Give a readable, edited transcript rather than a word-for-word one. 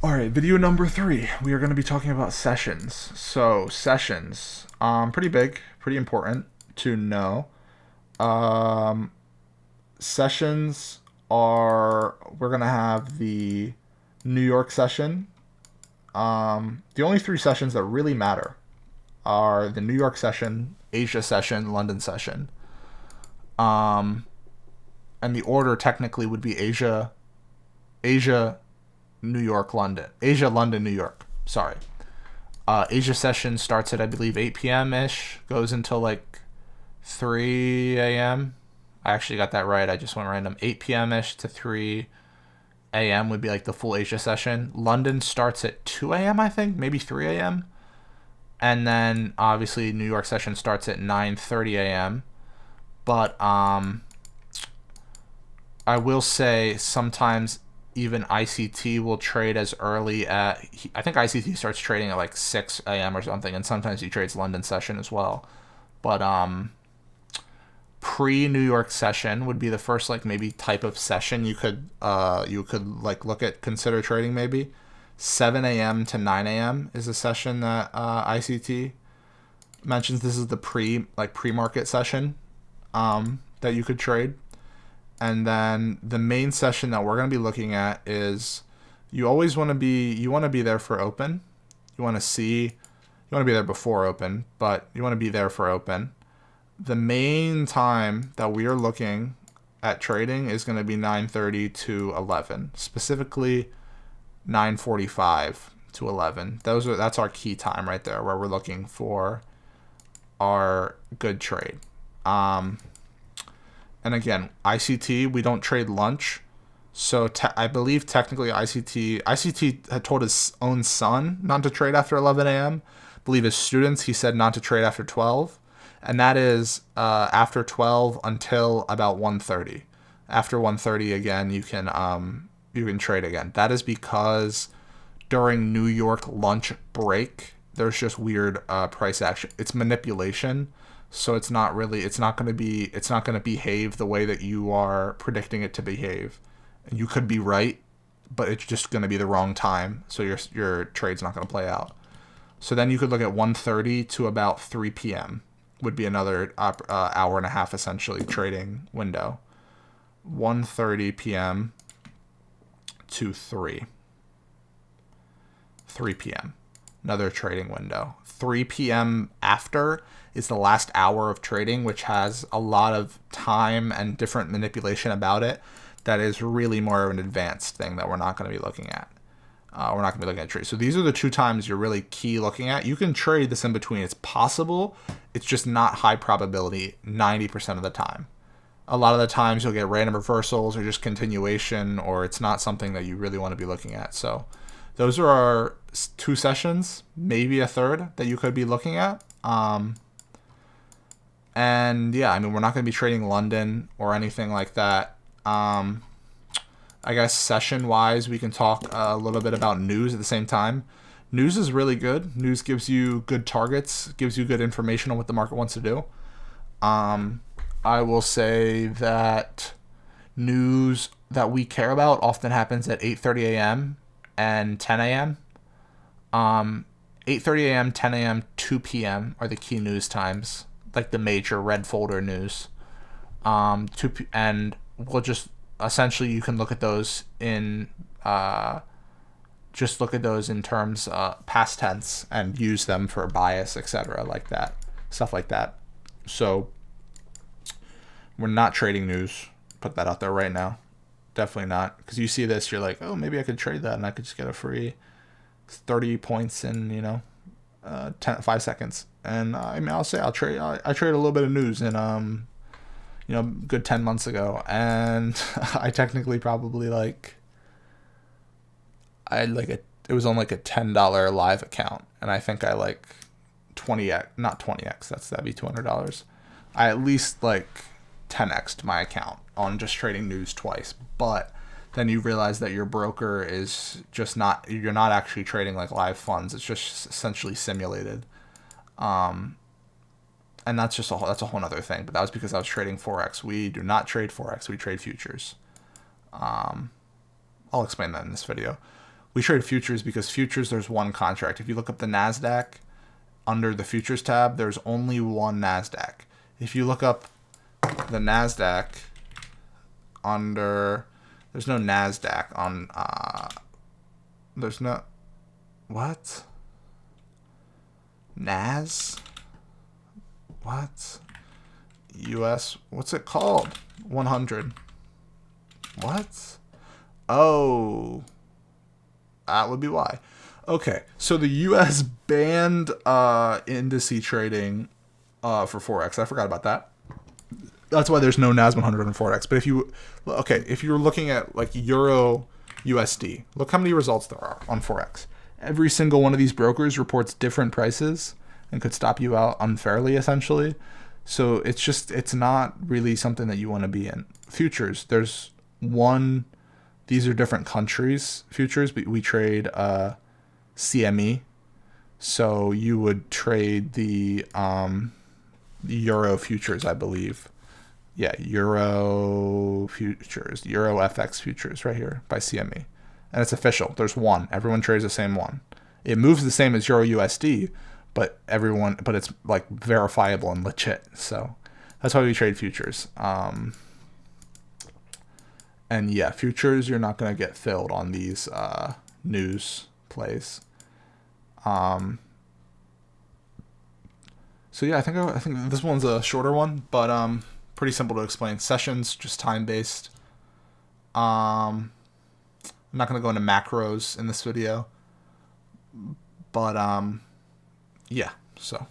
Alright, video number 3. We are going to be talking about sessions. So, sessions, pretty big, pretty important to know. Um, Sessions we're going to have the New York session. The only 3 sessions that really matter are the New York session, Asia session, London session. Um, and the order technically would be Asia, New York, London. Asia, London, New York. Sorry. Asia session starts at, I believe, 8 p.m. ish, goes until like 3 a.m. I actually got that right. I just went random. 8 p.m. ish to 3 a.m. would be like the full Asia session. London starts at 2 a.m., I think, maybe 3 a.m. And then obviously New York session starts at 9:30 a.m. But I will say sometimes even ICT will trade as early at, I think ICT starts trading at like 6 a.m. or something, and sometimes he trades London session as well. But pre New York session would be the first like maybe type of session you could like look at, consider trading maybe. 7 a.m. to 9 a.m. is a session that ICT mentions. This is the pre-market session that you could trade. And then the main session that we're going to be looking at is you want to be there for open. You want to see you want to be there before open, but you want to be there for open. The main time that we are looking at trading is going to be 9:30 to 11, specifically 9:45 to 11. That's our key time right there where we're looking for our good trade. Um, And again, ICT, we don't trade lunch. So I believe technically ICT had told his own son not to trade after 11 a.m. I believe his students, he said not to trade after 12. And that is after 12 until about 1:30. After 1:30 again, you can trade again. That is because during New York lunch break, there's just weird price action. It's manipulation, so it's not going to behave the way that you are predicting it to behave. And you could be right, but it's just going to be the wrong time, so your trade's not going to play out. So then you could look at 1:30 to about 3 p.m. would be another hour and a half essentially trading window. 1:30 p.m. to 3 p.m. Another trading window. 3 p.m. after is the last hour of trading, which has a lot of time and different manipulation about it. That is really more of an advanced thing that we're not going to be looking at. We're not going to be looking at trade. So these are the 2 times you're really key looking at. You can trade this in between. It's possible. It's just not high probability 90% of the time. A lot of the times you'll get random reversals or just continuation, or it's not something that you really want to be looking at. So those are our 2 sessions, maybe a third that you could be looking at. And yeah, I mean, we're not going to be trading London or anything like that. I guess session wise, we can talk a little bit about news at the same time. News is really good. News gives you good targets, gives you good information on what the market wants to do. I will say that news that we care about often happens at 8:30 a.m. and 10 a.m. 8:30 a.m., 10 a.m., 2 p.m. are the key news times, like the major red folder news. And we'll just essentially you can look at those in just look at those in terms past tense and use them for bias, etc., like that, stuff like that. So we're not trading news. Put that out there right now. Definitely not, because you see this, you're like, oh, maybe I could trade that and I could just get a free 30 points in 5 seconds. And I mean, I'll trade. I trade a little bit of news in good 10 months ago, and I technically probably it was on like a $10 live account, and I think I 20x, not 20x, that'd be $200. I at least 10x'd my account on just trading news twice. But then you realize that your broker is just not, you're not actually trading like live funds. It's just essentially simulated. And that's a whole other thing. But that was because I was trading Forex. We do not trade Forex. We trade futures. I'll explain that in this video. we trade futures because futures, there's one contract. If you look up the NASDAQ under the futures tab, there's only one NASDAQ. If you look up the NASDAQ under, there's no NASDAQ on, there's no, what? NAS? What? US, what's it called? 100. What? Oh, that would be why. Okay, so the US banned indice trading for Forex. I forgot about that. That's why there's no NAS 100 on Forex. But if you're looking at like Euro USD, look how many results there are on Forex. Every single one of these brokers reports different prices and could stop you out unfairly, essentially. So it's not really something that you want to be in. Futures, there's one, these are different countries' futures, but we trade CME. So you would trade the Euro futures, I believe. Yeah, Euro futures, Euro FX futures right here by CME. And it's official. There's one. Everyone trades the same one. It moves the same as Euro USD, but it's like verifiable and legit. So that's why we trade futures. And yeah, futures, you're not going to get filled on these news plays. So yeah, I think this one's a shorter one, but pretty simple to explain. Sessions, just time based. I'm not going to go into macros in this video, but yeah, so